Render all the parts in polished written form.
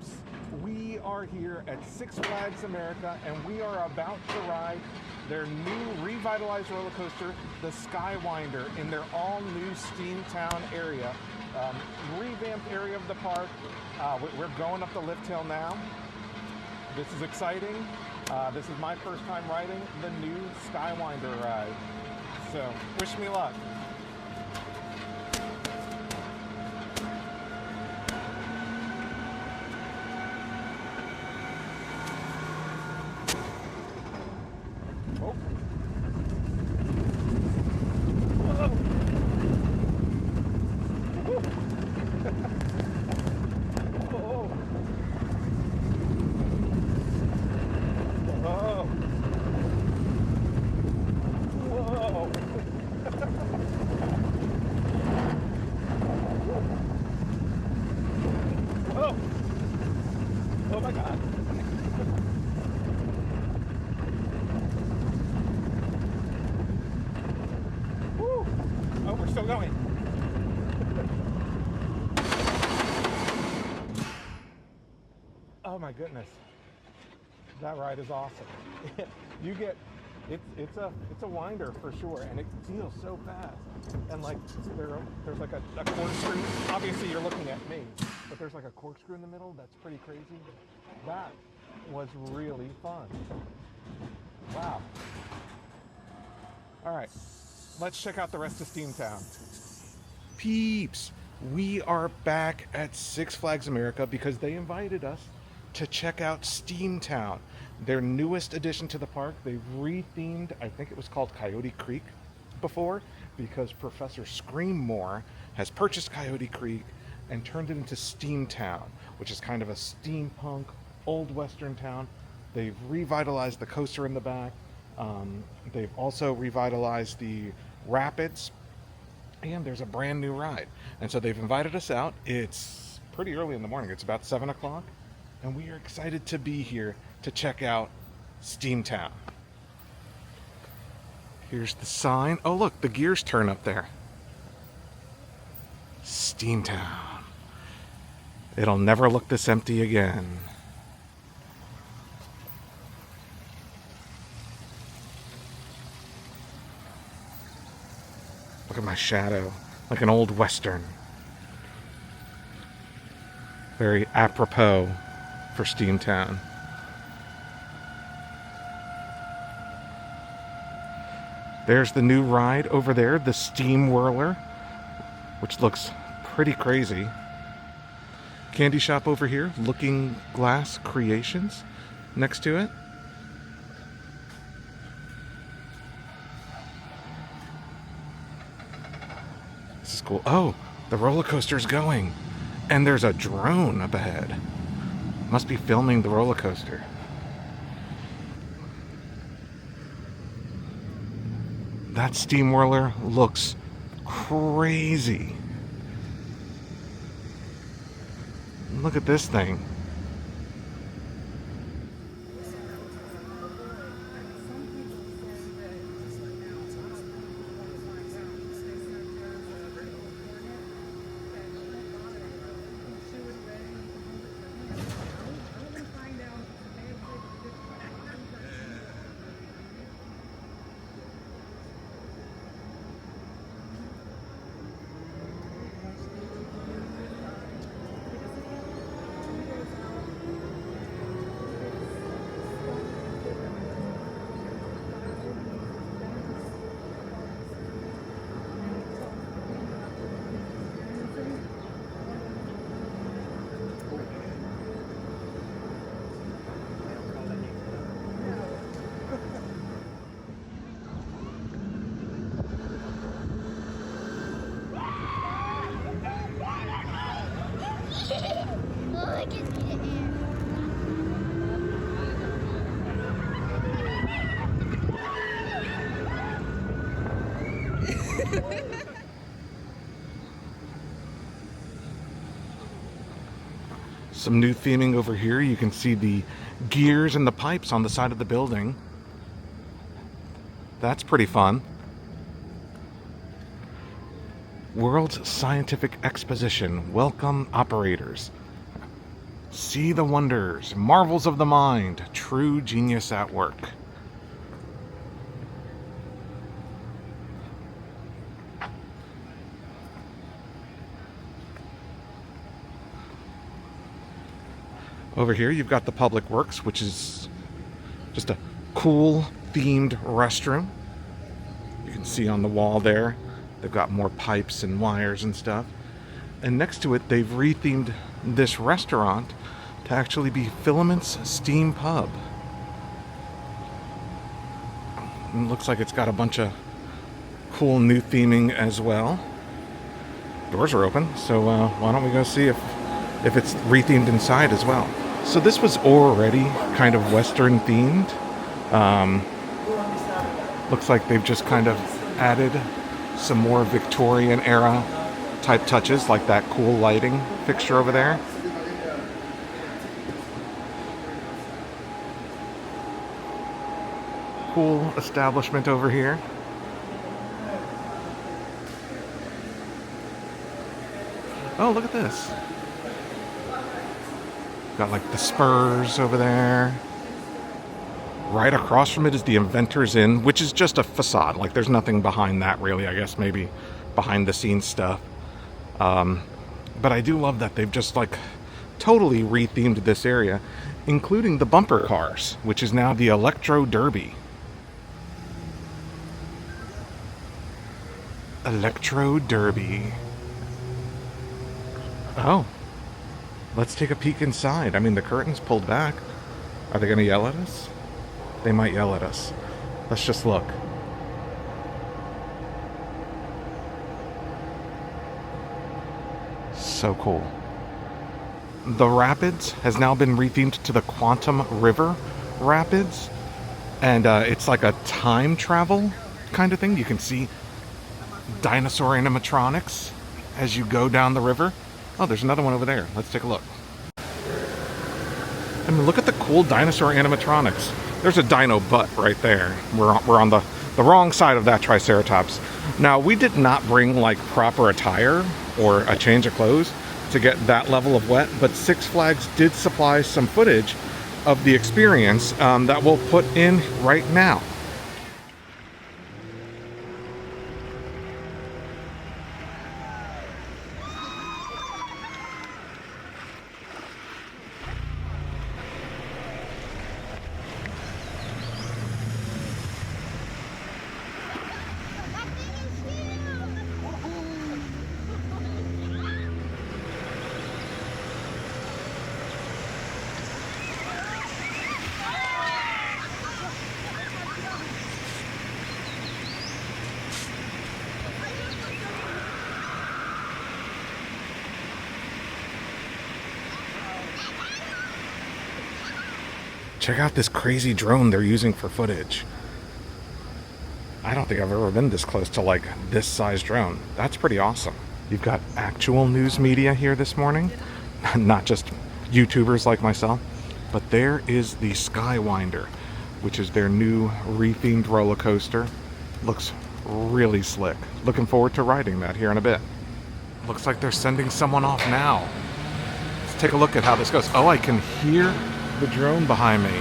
peeps, we are here at Six Flags America and we are about to ride their new revitalized roller coaster, the SkyWinder, in their all-new SteamTown area. Revamped area of the park. We're going up the lift hill now. This is exciting. This is my first time riding the new SkyWinder ride. So, wish me luck. Oh. Whoa. Whoa. Whoa. Whoa. Whoa. Oh my God. Woo. Oh, we're still going. Oh my goodness. That ride is awesome. You get it's a winder for sure, and it feels so fast. And like there's like a corkscrew. Obviously you're looking at me, but there's like a corkscrew in the middle. That's pretty crazy. That was really fun. Wow. All right, let's check out the rest of SteamTown. Peeps, we are back at Six Flags America because they invited us to check out SteamTown, their newest addition to the park. They've rethemed, I think it was called Coyote Creek before, because Professor Screamore has purchased Coyote Creek and turned it into SteamTown, which is kind of a steampunk, old western town. They've revitalized the coaster in the back. They've also revitalized the rapids, and there's a brand new ride. And so they've invited us out. It's pretty early in the morning. It's about 7 o'clock. And we are excited to be here to check out SteamTown. Here's the sign. Oh, look, the gears turn up there. SteamTown. It'll never look this empty again. Look at my shadow, like an old western. Very apropos for SteamTown. There's the new ride over there, the Steam Whirler, which looks pretty crazy. Candy shop over here, Looking Glass Creations next to it. This is cool. Oh, the roller coaster's going. And there's a drone up ahead. Must be filming the roller coaster. That Steam Whirler looks crazy. Look at this thing. Some new theming over here. You can see the gears and the pipes on the side of the building. That's pretty fun. World Scientific Exposition. Welcome, operators. See the wonders, marvels of the mind, true genius at work. Over here you've got the Public Works, which is just a cool themed restroom. You can see on the wall there, they've got more pipes and wires and stuff. And next to it, they've rethemed this restaurant to actually be Filament's Steam Pub. And it looks like it's got a bunch of cool new theming as well. Doors are open, so why don't we go see if it's rethemed inside as well. So this was already kind of Western themed. Looks like they've just kind of added some more Victorian era type touches, like that cool lighting fixture over there. Cool establishment over here. Oh, look at this. Got like the Spurs over there. Right across from it is the Inventor's Inn, which is just a facade. Like there's nothing behind that really. I guess maybe behind the scenes stuff. But I do love that they've just like totally rethemed this area, including the bumper cars, which is now the Electro Derby. Electro Derby. Oh. Let's take a peek inside. I mean, the curtain's pulled back. Are they going to yell at us? They might yell at us. Let's just look. So cool. The Rapids has now been rethemed to the Quantum River Rapids. And it's like a time travel kind of thing. You can see dinosaur animatronics as you go down the river. Oh, there's another one over there. Let's take a look. I mean, look at the cool dinosaur animatronics. There's a dino butt right there. We're on the wrong side of that Triceratops. Now, we did not bring like proper attire or a change of clothes to get that level of wet, but Six Flags did supply some footage of the experience that we'll put in right now. Check out this crazy drone they're using for footage. I don't think I've ever been this close to like this size drone. That's pretty awesome. You've got actual news media here this morning, not just YouTubers like myself, but there is the SkyWinder, which is their new rethemed roller coaster. Looks really slick. Looking forward to riding that here in a bit. Looks like they're sending someone off now. Let's take a look at how this goes. Oh, I can hear the drone behind me.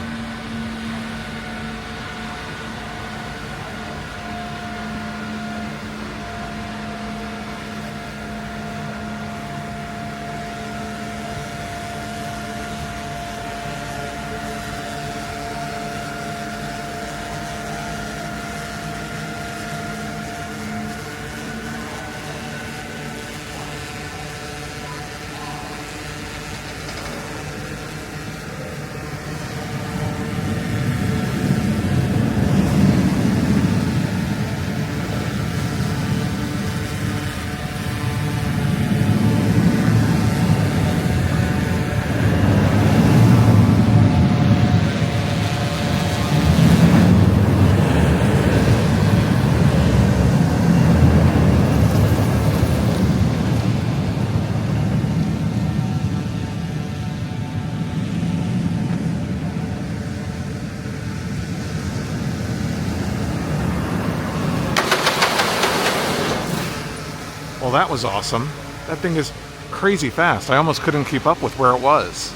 Well, that was awesome. That thing is crazy fast. I almost couldn't keep up with where it was.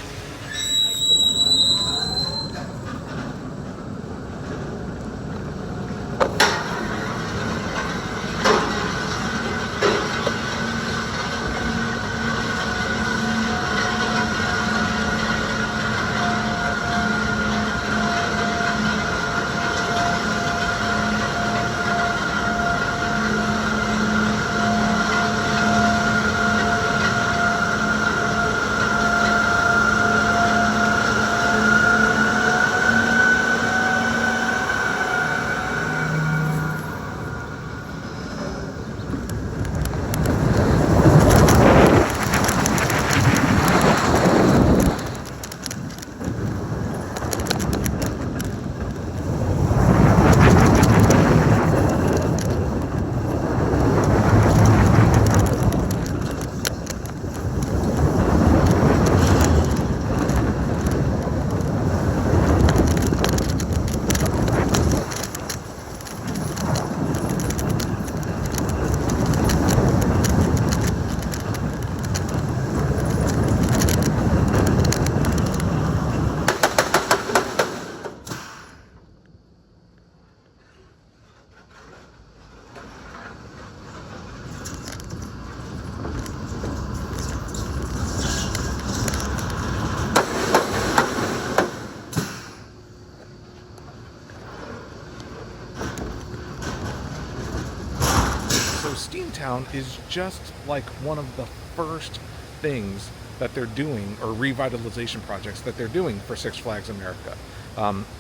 SteamTown is just like one of the first things that they're doing, or revitalization projects that they're doing for Six Flags America.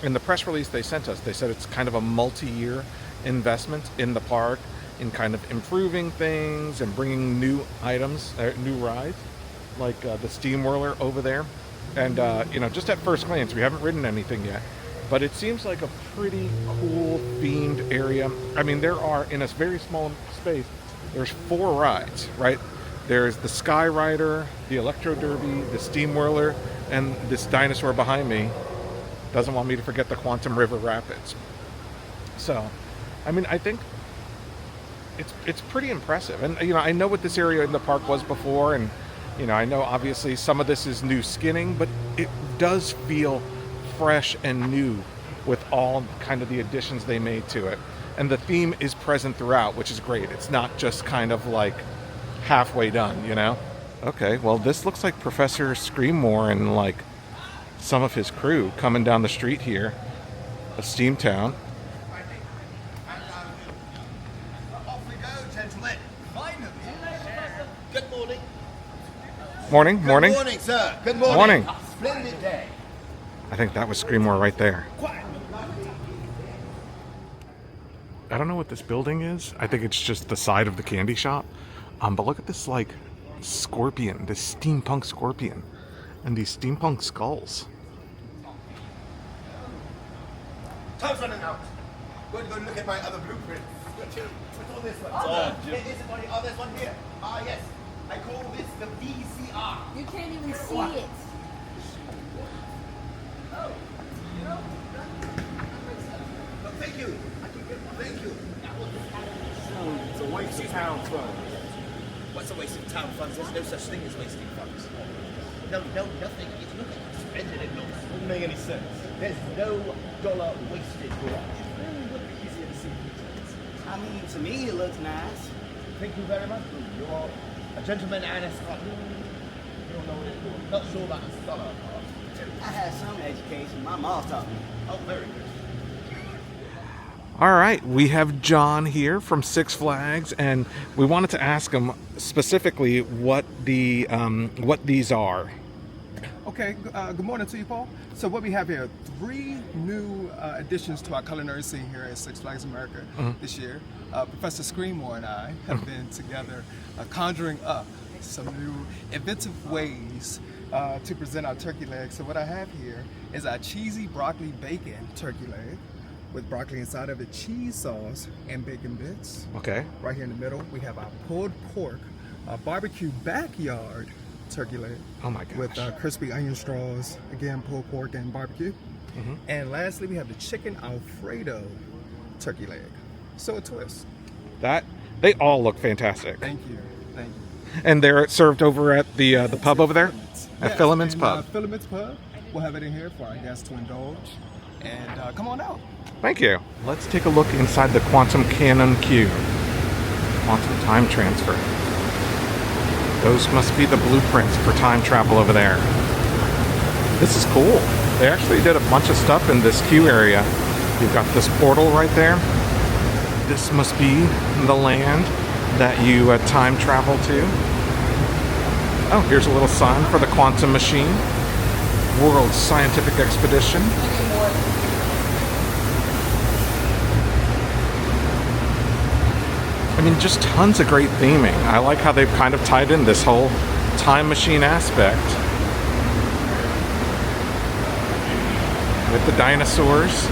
In the press release they sent us, they said it's kind of a multi-year investment in the park, in kind of improving things and bringing new items, new rides, like the Steam Whirler over there. And you know, just at first glance, we haven't ridden anything yet, but it seems like a pretty cool themed area. I mean, there are, in a very small space, there's 4 rides, right? There's the SkyWinder, the Electro Derby, the Steam Whirler, and this dinosaur behind me doesn't want me to forget the Quantum River Rapids. So, I mean, I think it's pretty impressive. And, you know, I know what this area in the park was before, and, you know, I know obviously some of this is new skinning, but it does feel fresh and new with all kind of the additions they made to it. And the theme is present throughout, which is great. It's not just kind of like halfway done, you know? Okay, well, this looks like Professor Screamore and like some of his crew coming down the street here of SteamTown. Off we go, gentlemen. Finally. Good morning. Morning, Good morning. morning, sir. Good morning. Morning. Splendid day. I think that was Screamore right there. Quiet. I don't know what this building is. I think it's just the side of the candy shop. But look at this, like, scorpion, this steampunk scorpion, and these steampunk skulls. Time's running out. Going to go look at my other blueprints. What's all this one? Oh, there's one here. Ah, yes. I call this the VCR. You can't even see it. Oh, you know. Thank you. Thank you. It's a waste of town funds. What's a waste of town funds? There's no such thing as wasting funds. No, nothing. It's nothing. Spending it looks. Doesn't make any sense. There's no dollar wasted, garage. It would be easier to see details. I mean, to me, it looks nice. Thank you very much. You're a gentleman and a scholar. You don't know what it's doing. Not sure about the scholar part. I had some education. My mom taught me. Oh, very good. All right, we have John here from Six Flags, and we wanted to ask him specifically what these are. Okay, good morning to you, Paul. So what we have here, 3 new additions to our culinary scene here at Six Flags America this year. Professor Screamore and I have been together conjuring up some new inventive ways to present our turkey leg. So what I have here is our cheesy broccoli bacon turkey leg with broccoli inside of it, cheese sauce, and bacon bits. Okay. Right here in the middle, we have our pulled pork, barbecue backyard turkey leg. Oh my gosh. With crispy onion straws, again, pulled pork and barbecue. And lastly, we have the chicken Alfredo turkey leg. So a twist. They all look fantastic. Thank you. Thank you. And they're served over at the pub over there? At Yes, Filaments and, Pub. Filaments Pub. We'll have it in here for our guests to indulge. And come on out. Thank you. Let's take a look inside the Quantum Cannon Cube. Quantum time transfer. Those must be the blueprints for time travel over there. This is cool. They actually did a bunch of stuff in this queue area. You've got this portal right there. This must be the land that you time travel to. Oh, here's a little sign for the quantum machine. World Scientific Expedition. I mean, just tons of great theming. I like how they've kind of tied in this whole time machine aspect with the dinosaurs.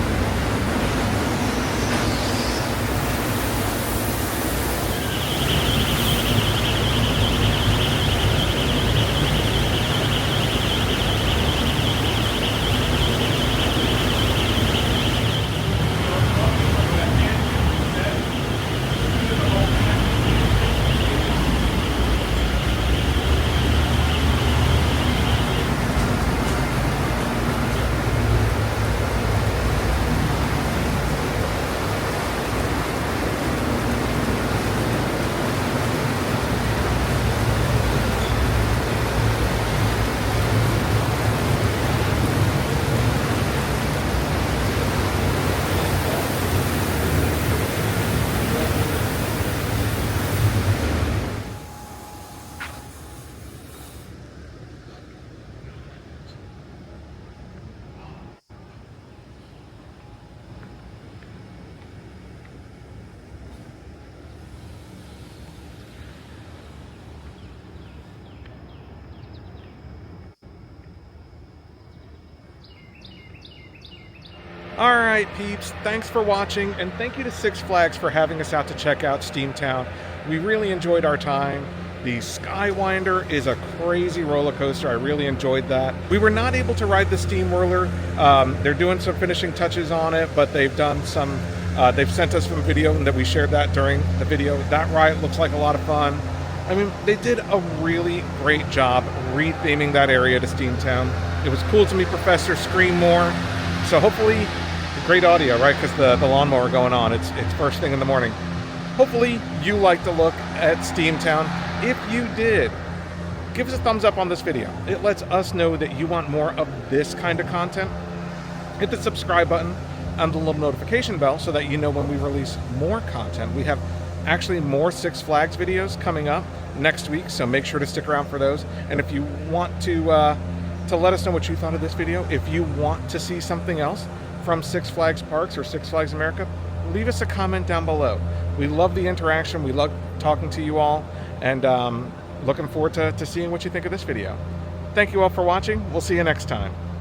All right, peeps, thanks for watching, and thank you to Six Flags for having us out to check out SteamTown. We really enjoyed our time. The SkyWinder is a crazy roller coaster. I really enjoyed that. We were not able to ride the Steam Whirler. They're doing some finishing touches on it, but they've done some, they've sent us some video that we shared that during the video. That ride looks like a lot of fun. I mean, they did a really great job re-theming that area to SteamTown. It was cool to meet Professor Screamore. So hopefully, great audio, right? Because the lawnmower going on. It's first thing in the morning. Hopefully you liked the look at SteamTown. If you did, give us a thumbs up on this video. It lets us know that you want more of this kind of content. Hit the subscribe button and the little notification bell so that you know when we release more content. We have actually more Six Flags videos coming up next week, so make sure to stick around for those. And if you want to let us know what you thought of this video, if you want to see something else from Six Flags Parks or Six Flags America, leave us a comment down below. We love the interaction. We love talking to you all, and looking forward to seeing what you think of this video. Thank you all for watching. We'll see you next time.